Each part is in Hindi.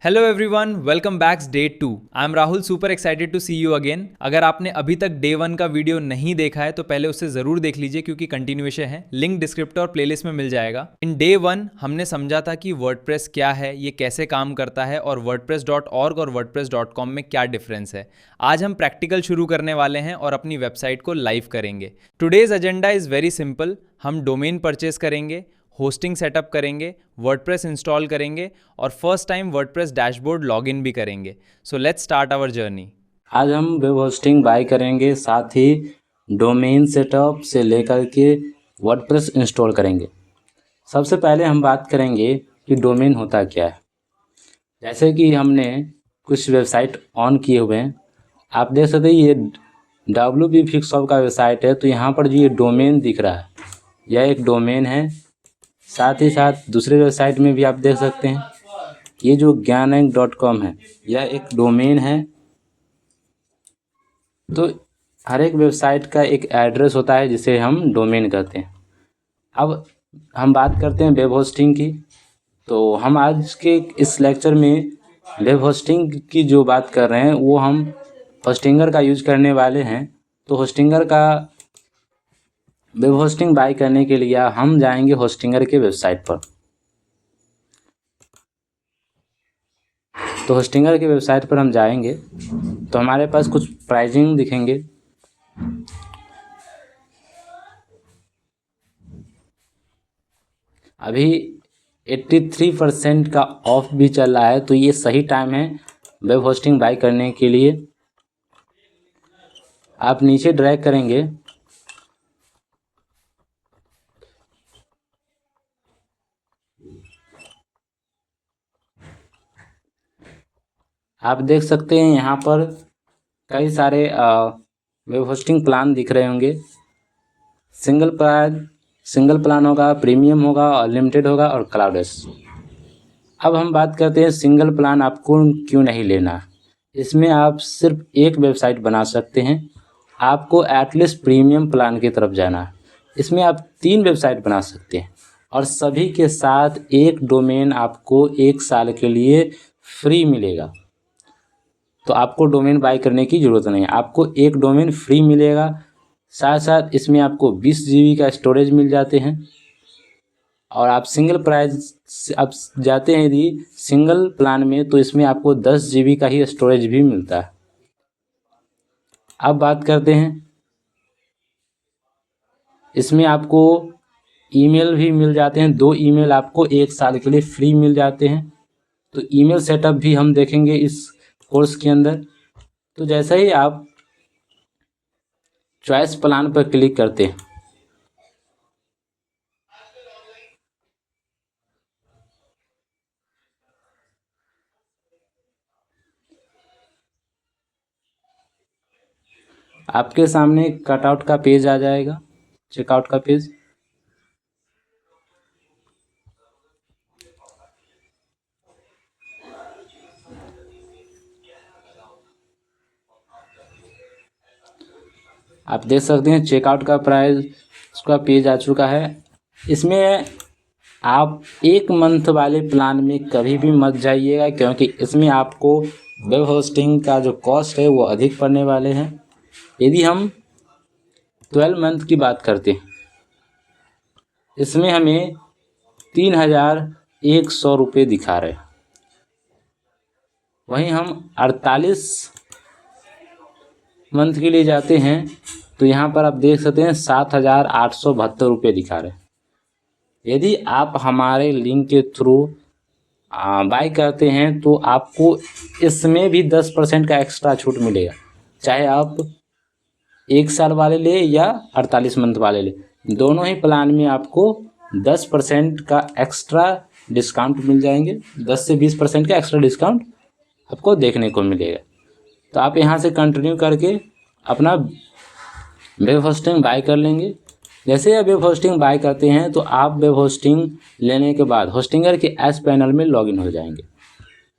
Hello everyone, welcome back day 2। I am Rahul, super excited to see you again. अगर आपने अभी तक डे 1 का वीडियो नहीं देखा है तो पहले उसे ज़रूर देख लीजिए क्योंकि कंटिन्यूएशन है। लिंक डिस्क्रिप्टर और प्लेलिस्ट में मिल जाएगा। इन डे 1 हमने समझा था कि वर्डप्रेस क्या है, ये कैसे काम करता है और wordpress.org और wordpress.com में क्या डिफरेंस है। आज हम प्रैक्टिकल शुरू करने वाले हैं और अपनी वेबसाइट को लाइव करेंगे। Today's agenda is very simple. हम डोमेन परचेस करेंगे, होस्टिंग सेटअप करेंगे, वर्डप्रेस इंस्टॉल करेंगे और first time WordPress dashboard login भी करेंगे। So let's start our journey. आज हम वेब होस्टिंग बाय करेंगे, साथ ही डोमेन सेटअप से लेकर के वर्डप्रेस इंस्टॉल करेंगे। सबसे पहले हम बात करेंगे कि डोमेन होता क्या है। जैसे कि हमने कुछ वेबसाइट ऑन किए हुए हैं, आप देख सकते हैं ये WP-Fixshop का वेबसाइट है। तो यहाँ पर जो ये डोमेन दिख रहा है, यह एक डोमेन है। साथ ही साथ दूसरे वेबसाइट में भी आप देख सकते हैं, ये जो gyanank.com है, यह एक डोमेन है। तो हर एक वेबसाइट का एक एड्रेस होता है जिसे हम डोमेन कहते हैं। अब हम बात करते हैं वेब होस्टिंग की। तो हम आज के इस लेक्चर में वेब होस्टिंग की जो बात कर रहे हैं वो हम होस्टिंगर का यूज करने वाले हैं। तो होस्टिंगर का वेब होस्टिंग बाय करने के लिए हम जाएंगे होस्टिंगर के वेबसाइट पर। तो होस्टिंगर के वेबसाइट पर हम जाएंगे तो हमारे पास कुछ प्राइसिंग दिखेंगे। अभी 83% का ऑफ भी चल रहा है, तो ये सही टाइम है वेब होस्टिंग बाय करने के लिए। आप नीचे ड्रैग करेंगे, आप देख सकते हैं यहाँ पर कई सारे वेब होस्टिंग प्लान दिख रहे होंगे। सिंगल प्लान होगा, प्रीमियम होगा, अनलिमिटेड होगा और क्लाउडेस। अब हम बात करते हैं सिंगल प्लान आपको क्यों नहीं लेना। इसमें आप सिर्फ एक वेबसाइट बना सकते हैं। आपको एटलीस्ट प्रीमियम प्लान की तरफ जाना है। इसमें आप 3 वेबसाइट बना सकते हैं और सभी के साथ एक डोमेन आपको 1 साल के लिए फ्री मिलेगा। तो आपको डोमेन बाय करने की ज़रूरत नहीं है, आपको एक डोमेन फ्री मिलेगा। साथ साथ इसमें आपको 20 GB का स्टोरेज मिल जाते हैं। और आप सिंगल प्राइस आप जाते हैं यदि सिंगल प्लान में, तो इसमें आपको 10 GB का ही स्टोरेज भी मिलता है। अब बात करते हैं, इसमें आपको ईमेल भी मिल जाते हैं। 2 ईमेल आपको 1 साल के लिए फ्री मिल जाते हैं। तो ईमेल सेटअप भी हम देखेंगे इस कोर्स के अंदर। तो जैसे ही आप चॉइस प्लान पर क्लिक करते हैं, आपके सामने कटआउट का पेज आ जाएगा, चेकआउट का पेज। आप देख सकते हैं चेकआउट का प्राइस उसका पेज आ चुका है। इसमें आप 1 मंथ वाले प्लान में कभी भी मत जाइएगा, क्योंकि इसमें आपको वेब होस्टिंग का जो कॉस्ट है वो अधिक पड़ने वाले हैं। यदि हम 12 मंथ की बात करते हैं, इसमें हमें 3100 रुपये दिखा रहे हैं। वहीं हम 48 मंथ के लिए जाते हैं तो यहाँ पर आप देख सकते हैं 7,872 रुपये दिखा रहे हैं। यदि आप हमारे लिंक के थ्रू बाय करते हैं तो आपको इसमें भी 10% का एक्स्ट्रा छूट मिलेगा, चाहे आप 1 साल वाले ले या 48 मंथ वाले ले। दोनों ही प्लान में आपको 10% का एक्स्ट्रा डिस्काउंट मिल जाएंगे। 10 से 20% का एक्स्ट्रा डिस्काउंट आपको देखने को मिलेगा। तो आप यहाँ से कंटिन्यू करके अपना वेब होस्टिंग बाय कर लेंगे। जैसे आप वेब होस्टिंग बाय करते हैं तो आप वेब होस्टिंग लेने के बाद होस्टिंगर के एस पैनल में लॉगिन हो जाएंगे।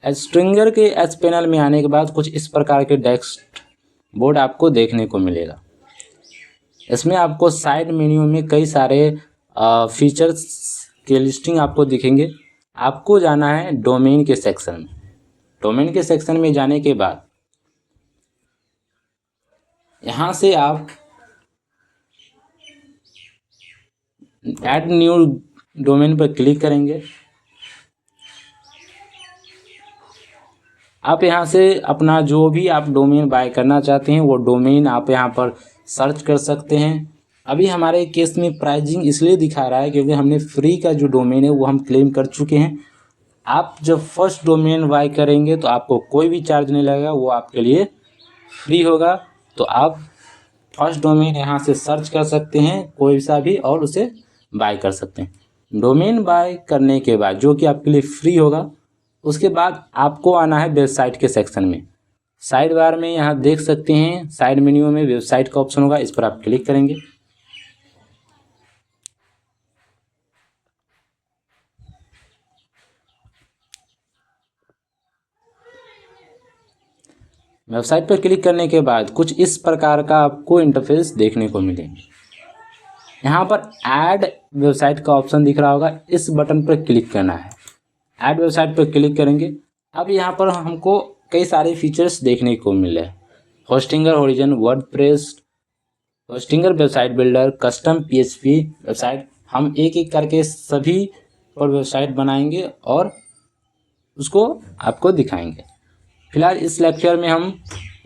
होस्टिंगर के एस पैनल में आने के बाद कुछ इस प्रकार के डैशबोर्ड आपको देखने को मिलेगा। इसमें आपको साइड मेन्यू में कई सारे फीचर्स के लिस्टिंग आपको दिखेंगे। आपको जाना है डोमेन के सेक्शन में। डोमेन के सेक्शन में जाने के बाद यहाँ से आप ऐड न्यू डोमेन पर क्लिक करेंगे। आप यहाँ से अपना जो भी आप डोमेन बाय करना चाहते हैं वो डोमेन आप यहाँ पर सर्च कर सकते हैं। अभी हमारे केस में प्राइजिंग इसलिए दिखा रहा है क्योंकि हमने फ्री का जो डोमेन है वो हम क्लेम कर चुके हैं। आप जब फर्स्ट डोमेन बाय करेंगे तो आपको कोई भी चार्ज नहीं लगेगा, वो आपके लिए फ्री होगा। तो आप फर्स्ट डोमेन यहाँ से सर्च कर सकते हैं कोई सा भी और उसे बाय कर सकते हैं। डोमेन बाय करने के बाद जो कि आपके लिए फ्री होगा, उसके बाद आपको आना है वेबसाइट के सेक्शन में। साइड बार में यहाँ देख सकते हैं साइड मेन्यू में वेबसाइट का ऑप्शन होगा, इस पर आप क्लिक करेंगे। वेबसाइट पर क्लिक करने के बाद कुछ इस प्रकार का आपको इंटरफेस देखने को मिलेंगे। यहाँ पर ऐड वेबसाइट का ऑप्शन दिख रहा होगा, इस बटन पर क्लिक करना है। ऐड वेबसाइट पर क्लिक करेंगे। अब यहाँ पर हमको कई सारे फीचर्स देखने को मिले हैं। Hostinger origin, WordPress, Hostinger website builder, custom PHP website. हम एक एक करके सभी पर वेबसाइट बनाएंगे और उसको आपको दिखाएंगे। फिलहाल इस लेक्चर में हम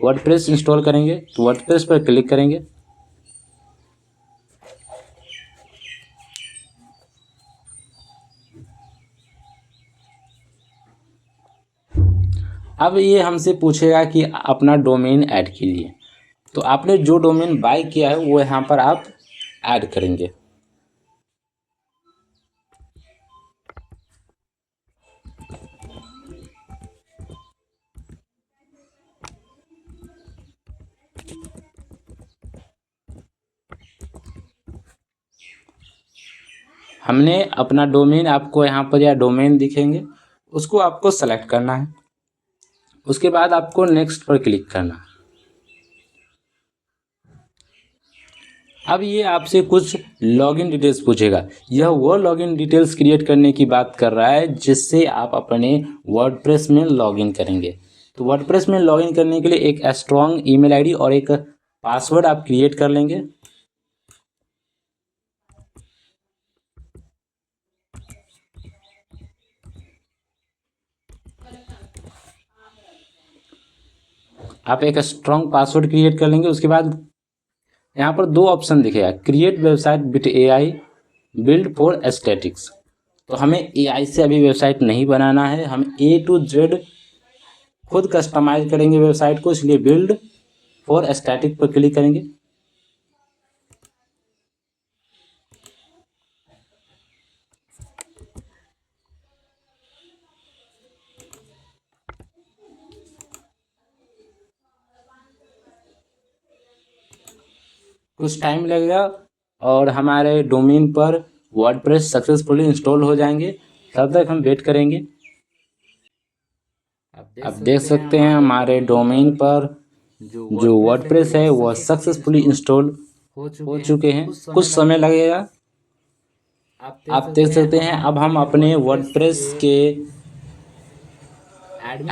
वर्डप्रेस इंस्टॉल करेंगे, तो वर्डप्रेस पर क्लिक करेंगे। अब ये हमसे पूछेगा कि अपना डोमेन ऐड कीजिए, तो आपने जो डोमेन बाय किया है वो यहाँ पर आप ऐड करेंगे। हमने अपना डोमेन, आपको यहाँ पर या डोमेन दिखेंगे, उसको आपको सेलेक्ट करना है। उसके बाद आपको नेक्स्ट पर क्लिक करना है। अब ये आपसे कुछ लॉगिन डिटेल्स पूछेगा। यह वो लॉगिन डिटेल्स क्रिएट करने की बात कर रहा है जिससे आप अपने वर्डप्रेस में लॉगिन करेंगे। तो वर्डप्रेस में लॉगिन करने के लिए एक स्ट्रॉन्ग ईमेल आईडी और एक पासवर्ड आप क्रिएट कर लेंगे। आप एक स्ट्रॉन्ग पासवर्ड क्रिएट कर लेंगे। उसके बाद यहाँ पर दो ऑप्शन दिखेगा, create website with AI, build for aesthetics. तो हमें एआई से अभी वेबसाइट नहीं बनाना है, हम ए टू जेड खुद कस्टमाइज करेंगे वेबसाइट को, इसलिए बिल्ड फॉर एस्थेटिक पर क्लिक करेंगे। कुछ टाइम लगेगा और हमारे डोमेन पर वर्डप्रेस सक्सेसफुली इंस्टॉल हो जाएंगे। तब तक हम वेट करेंगे। आप देख सकते हैं हमारे डोमेन पर जो वर्डप्रेस है वह सक्सेसफुली इंस्टॉल हो चुके हैं। कुछ समय लगेगा, आप देख सकते हैं। अब हम अपने वर्डप्रेस के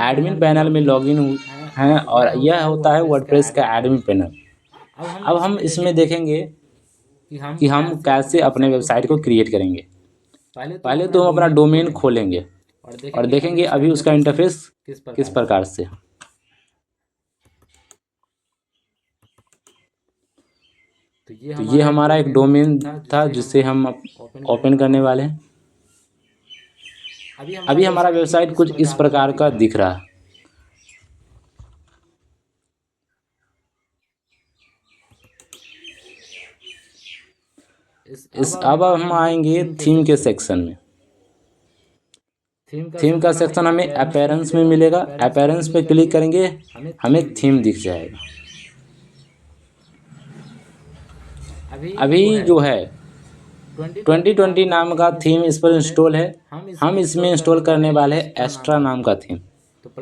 एडमिन पैनल में लॉगिन हैं और यह होता है वर्डप्रेस का एडमिन पैनल। अब हम इसमें देखेंगे कि हम कैसे अपने वेबसाइट को क्रिएट करेंगे। पहले तो हम अपना डोमेन खोलेंगे और देखेंगे अभी उसका इंटरफेस किस प्रकार से। तो ये हमारा एक डोमेन था जिसे हम ओपन करने वाले हैं। अभी हमारा वेबसाइट कुछ इस प्रकार का दिख रहा है। अब हम आएंगे थीम के सेक्शन में। थीम का सेक्शन हमें अपीयरेंस में मिलेगा। अपीयरेंस पे क्लिक करेंगे, हमें थीम दिख जाएगा। अभी जो है 2020 नाम का थीम इस पर इंस्टॉल है। हम इसमें इंस्टॉल करने वाले हैं एक्स्ट्रा नाम का थीम।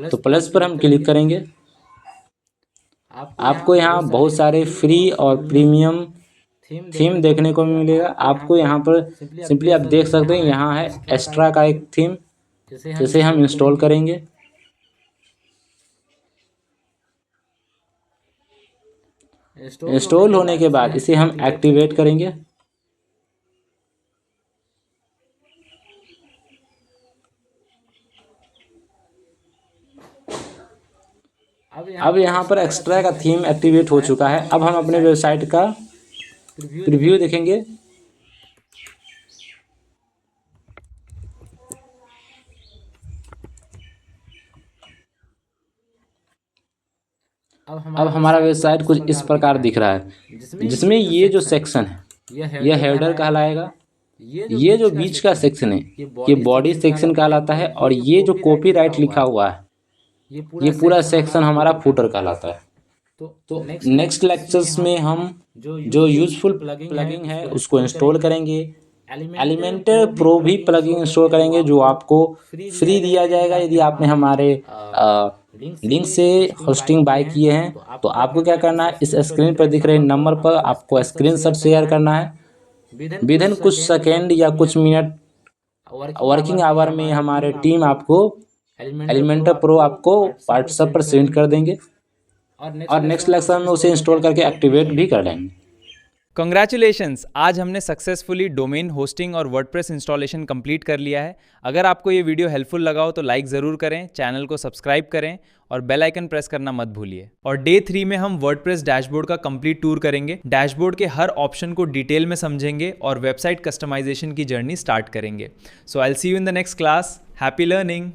तो प्लस पर हम क्लिक करेंगे। आपको यहाँ बहुत सारे फ्री और प्रीमियम थीम देखने को मिलेगा। आपको यहाँ पर सिंपली आप देख सकते हैं यहाँ है एक्स्ट्रा का एक थीम, जिसे हम इंस्टॉल करेंगे। इंस्टॉल होने के बाद इसे हम एक्टिवेट करेंगे। अब यहाँ पर एक्स्ट्रा का थीम एक्टिवेट हो चुका है। अब हम अपने वेबसाइट का प्रीव्यू देखेंगे। अब हमारा वेबसाइट कुछ इस प्रकार दिख रहा है, जिसमें ये जो सेक्शन है यह हेडर कहलाएगा। ये जो बीच का सेक्शन है ये बॉडी सेक्शन कहलाता है, और ये जो कॉपीराइट लिखा हुआ है ये पूरा सेक्शन हमारा फुटर कहलाता है। तो नेक्स्ट लेक्चर्स में हम जो यूजफुल प्लगइन है उसको इंस्टॉल करेंगे। एलिमेंटर प्रो भी प्लगइन इंस्टॉल करेंगे, जो आपको फ्री दिया जाएगा यदि आपने हमारे लिंक से होस्टिंग बाय किए हैं। तो आपको क्या करना है, इस स्क्रीन पर दिख रहे नंबर पर आपको स्क्रीनशॉट शेयर करना है। विद इन कुछ सेकेंड या कुछ मिनट वर्किंग आवर में हमारे टीम आपको एलिमेंटर प्रो आपको व्हाट्सएप पर सेंड कर देंगे, और नेक्स्ट लेक्चर में उसे इंस्टॉल करके एक्टिवेट भी कर लेंगे। कंग्रेचुलेशंस, आज हमने सक्सेसफुली डोमेन होस्टिंग और वर्डप्रेस इंस्टॉलेशन कंप्लीट कर लिया है। अगर आपको ये वीडियो हेल्पफुल लगा हो तो लाइक ज़रूर करें, चैनल को सब्सक्राइब करें और बेल आइकन प्रेस करना मत भूलिए। और डे 3 में हम वर्डप्रेस डैशबोर्ड का कंप्लीट टूर करेंगे, डैशबोर्ड के हर ऑप्शन को डिटेल में समझेंगे और वेबसाइट कस्टमाइजेशन की जर्नी स्टार्ट करेंगे। So I will see you in the next class. Happy learning.